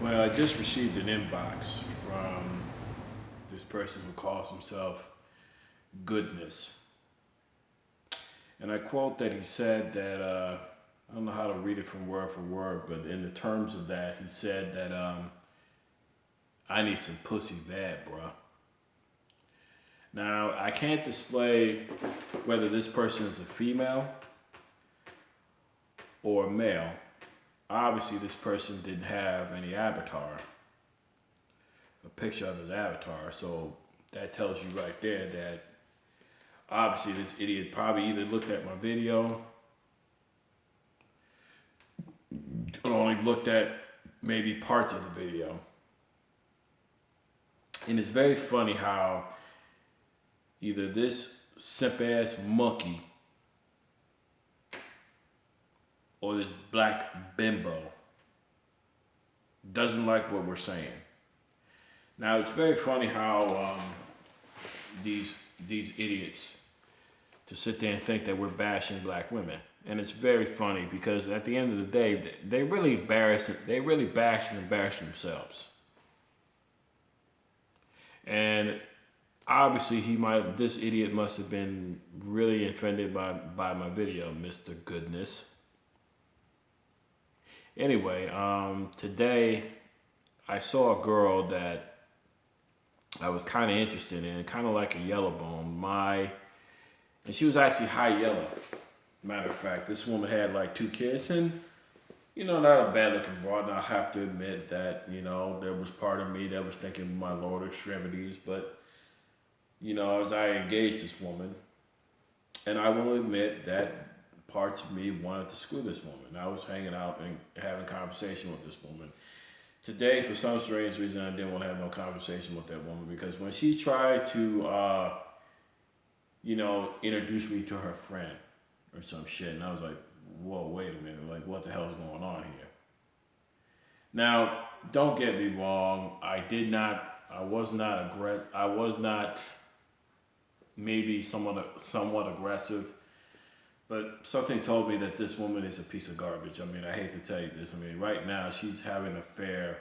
Well, I just received an inbox from this person who calls himself Goodness. And I quote that he said that, I don't know how to read it from word for word, but in the terms of that, he said that I need some pussy bad, bruh. Now, I can't display whether this person is a female or a male. Obviously, this person didn't have any avatar, a picture of his avatar. So that tells you right there that obviously this idiot probably either looked at my video or only looked at maybe parts of the video. And it's very funny how either this simp ass monkey or this black bimbo doesn't like what we're saying. Now it's very funny how these idiots to sit there and think that we're bashing black women, and it's very funny because at the end of the day, they really embarrass, they really bash and embarrass themselves. And obviously, this idiot must have been really offended by my video, Mr. Goodness. Anyway, today I saw a girl that I was kind of interested in, kind of like a yellow bone. And she was actually high yellow. Matter of fact, this woman had like 2 kids, and not a bad looking broad. And I have to admit that there was part of me that was thinking my lower extremities, but as I engaged this woman, and I will admit that parts of me wanted to screw this woman. I was hanging out and having a conversation with this woman. Today, for some strange reason, I didn't want to have no conversation with that woman because when she tried to, introduce me to her friend or some shit, and I was like, whoa, wait a minute, like what the hell's going on here? Now, don't get me wrong, I was not aggressive, I was not maybe somewhat aggressive, but something told me that this woman is a piece of garbage. I mean, I hate to tell you this. I mean, right now she's having an affair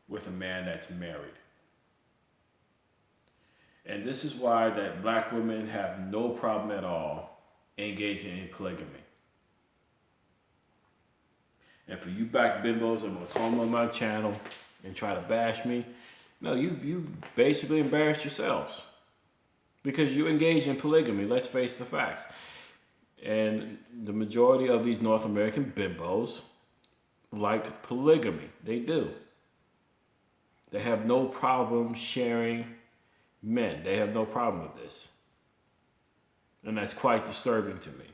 with a man that's married. And this is why that black women have no problem at all engaging in polygamy. And for you black bimbos that will come on my channel and try to bash me, no, you basically embarrassed yourselves because you engage in polygamy. Let's face the facts. And the majority of these North American bimbos like polygamy. They do. They have no problem sharing men. They have no problem with this. And that's quite disturbing to me.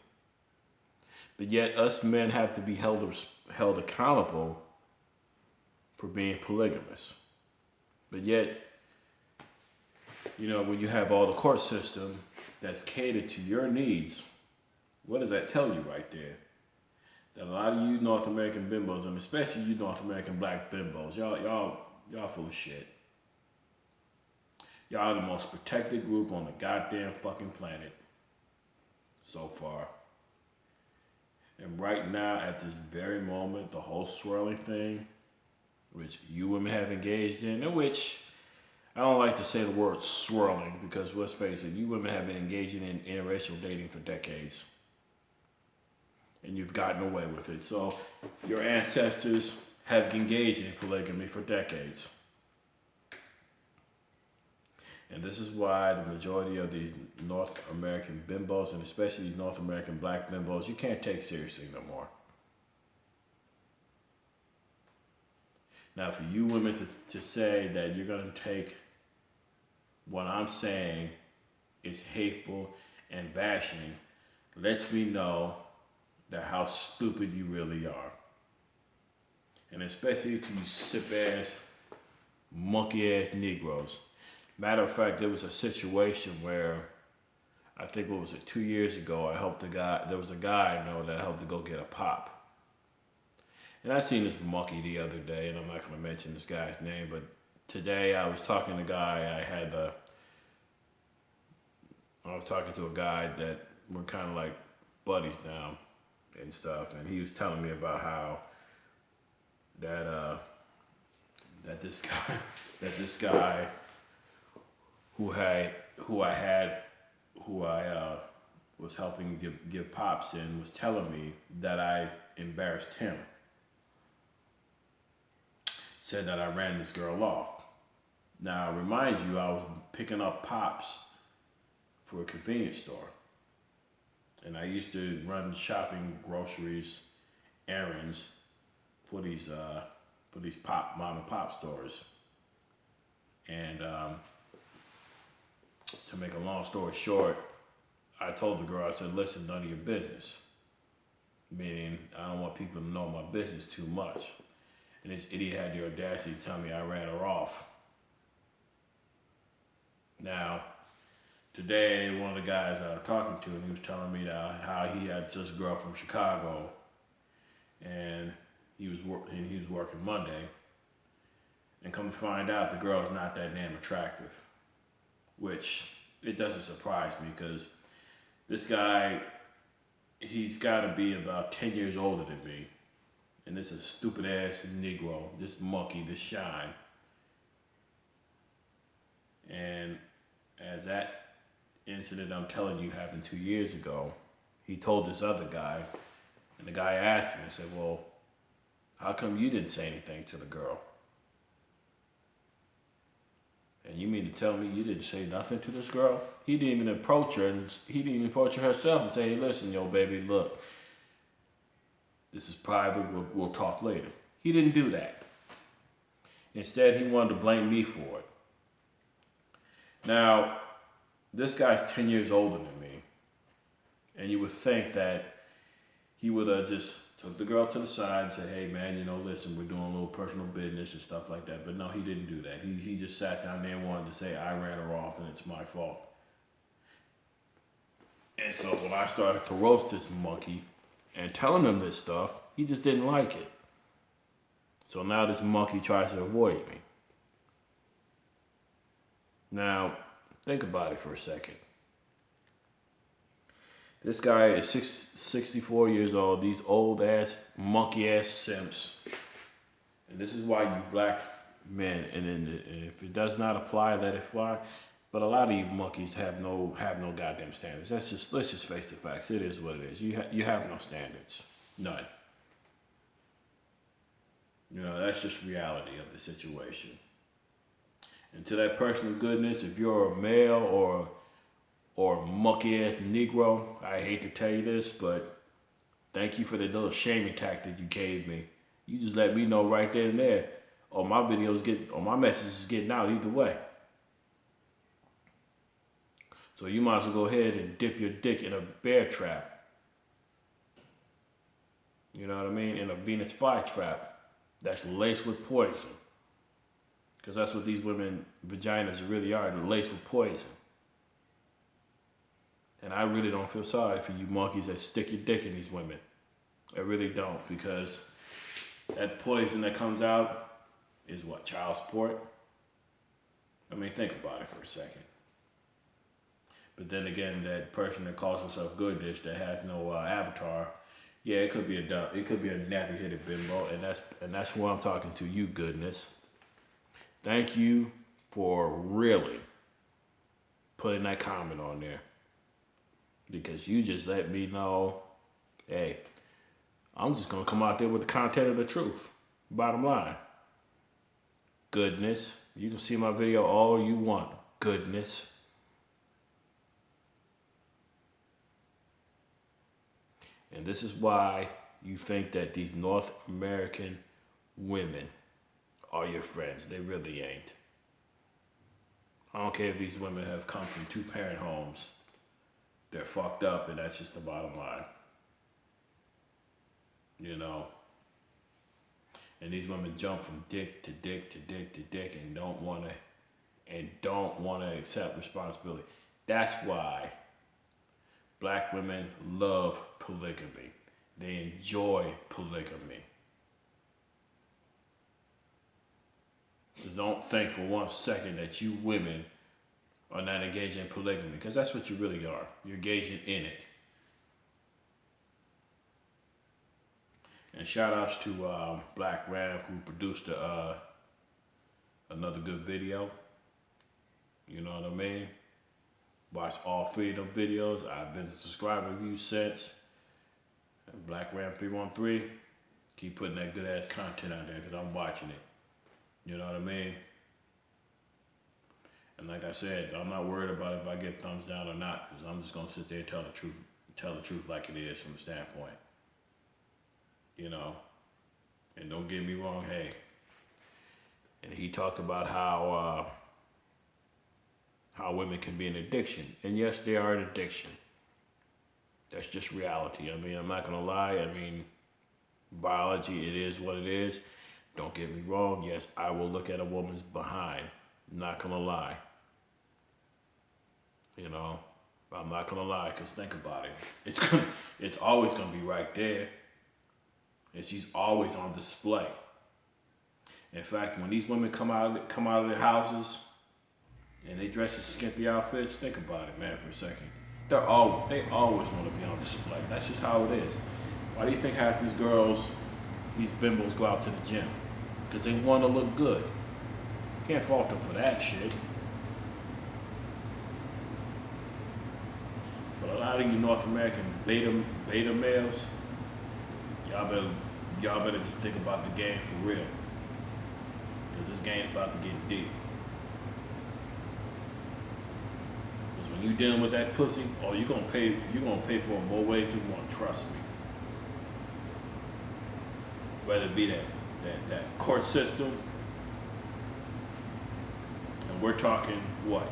But yet us men have to be held accountable for being polygamous. But yet, when you have all the court system that's catered to your needs, what does that tell you right there? That a lot of you North American bimbos, and especially you North American black bimbos, y'all full of shit. Y'all are the most protected group on the goddamn fucking planet so far. And right now, at this very moment, the whole swirling thing, which you women have engaged in which I don't like to say the word swirling because let's face it, you women have been engaging in interracial dating for decades. And you've gotten away with it. So your ancestors have engaged in polygamy for decades. And this is why the majority of these North American bimbos, and especially these North American black bimbos, you can't take seriously no more. Now, for you women to say that you're going to take what I'm saying is hateful and bashing, lets me know that how stupid you really are. And especially to you sip-ass, monkey-ass Negroes. Matter of fact, there was a situation where, I think, 2 years ago, there was a guy I know that I helped to go get a pop. And I seen this monkey the other day, and I'm not going to mention this guy's name, but today I was talking to a guy, I was talking to a guy that we're kind of like buddies now and stuff, and he was telling me about how that that this guy that this guy who I who I had who I was helping give pops in was telling me that I embarrassed him. Said that I ran this girl off. Now, remind you, I was picking up pops for a convenience store. And I used to run shopping, groceries, errands for these mom and pop stores. And to make a long story short, I told the girl, I said, listen, none of your business. Meaning, I don't want people to know my business too much. And this idiot had the audacity to tell me I ran her off. Now, today, one of the guys I was talking to, and he was telling me that how he had just a girl from Chicago, and he was working Monday, and come to find out, the girl is not that damn attractive, which it doesn't surprise me because this guy, he's got to be about 10 years older than me, and this is a stupid ass Negro, this monkey, this shine, and as that incident I'm telling you happened 2 years ago, he told this other guy, and the guy asked him and said, well, how come you didn't say anything to the girl? And you mean to tell me you didn't say nothing to this girl? He didn't even approach her, and he didn't even approach her herself and say, hey, listen, yo, baby, look, this is private, we'll talk later. He didn't do that. Instead, he wanted to blame me for it. Now, this guy's 10 years older than me, and you would think that he would have just took the girl to the side and said, hey man, listen, we're doing a little personal business and stuff like that. But no, he didn't do that. He just sat down there and wanted to say, I ran her off and it's my fault. And so when I started to roast this monkey and telling him this stuff, he just didn't like it. So now this monkey tries to avoid me. Now, think about it for a second. This guy is 64 years old, these old ass, monkey ass simps. And this is why you black men, and if it does not apply, let it fly. But a lot of you monkeys have no goddamn standards. Let's just face the facts. It is what it is. You have no standards. None. That's just reality of the situation. And to that person of goodness, if you're a male or monkey ass Negro, I hate to tell you this, but thank you for the little shaming tactic you gave me. You just let me know right there and there, or my message is getting out either way. So you might as well go ahead and dip your dick in a bear trap. You know what I mean? In a Venus flytrap that's laced with poison. Because that's what these women vaginas really are, they're laced with poison. And I really don't feel sorry for you monkeys that stick your dick in these women. I really don't, because that poison that comes out is what, child support? I mean, think about it for a second. But then again, that person that calls himself good dish that has no avatar, yeah, it could be a nappy-headed bimbo, and that's who I'm talking to, you goodness. Thank you for really putting that comment on there, because you just let me know, hey, I'm just gonna come out there with the content of the truth. Bottom line, goodness. You can see my video all you want, goodness. And this is why you think that these North American women are your friends. They really ain't. I don't care if these women have come from 2-parent homes. They're fucked up, and that's just the bottom line. And these women jump from dick to dick to dick to dick and don't want to accept responsibility. That's why black women love polygamy. They enjoy polygamy. So don't think for 1 second that you women are not engaged in polygamy, because that's what you really are. You're engaging in it. And shout outs to Black Ram, who produced the another good video. You know what I mean? Watch all 3 of them videos. I've been subscribing to you since. And Black Ram 313. Keep putting that good ass content out there because I'm watching it. You know what I mean? And like I said, I'm not worried about if I get thumbs down or not, because I'm just gonna sit there and tell the truth like it is from the standpoint. You know? And don't get me wrong, hey. And he talked about how women can be an addiction. And yes, they are an addiction. That's just reality. I mean, I'm not gonna lie. I mean, biology, it is what it is. Don't get me wrong. Yes, I will look at a woman's behind. I'm not gonna lie. You know, I'm not gonna lie, because think about it. It's always gonna be right there. And she's always on display. In fact, when these women come out of their houses and they dress in skimpy outfits, think about it, man, for a second. They always want to be on display. That's just how it is. Why do you think half these girls, these bimbos, go out to the gym? Because they want to look good. Can't fault them for that shit. But a lot of you North American beta males, y'all better just think about the game for real. Because this game's about to get deep. Because when you dealing with that pussy, oh, you're gonna pay for it more ways than one, trust me. Whether it be that court system, and we're talking what?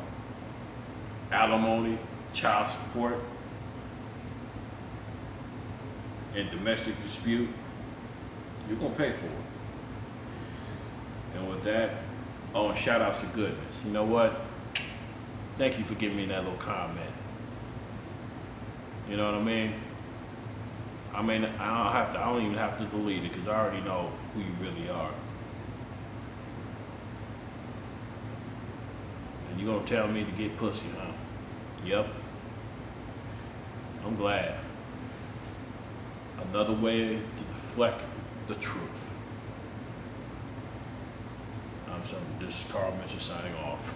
Alimony, child support, and domestic dispute, you're gonna pay for it. And with that, oh, and shout outs to Goodness. You know what? Thank you for giving me that little comment. You know what I mean? I mean, I don't even have to delete it because I already know who you really are. And you're gonna tell me to get pussy, huh? Yep. I'm glad. Another way to deflect the truth. This is Carl Mitchell signing off.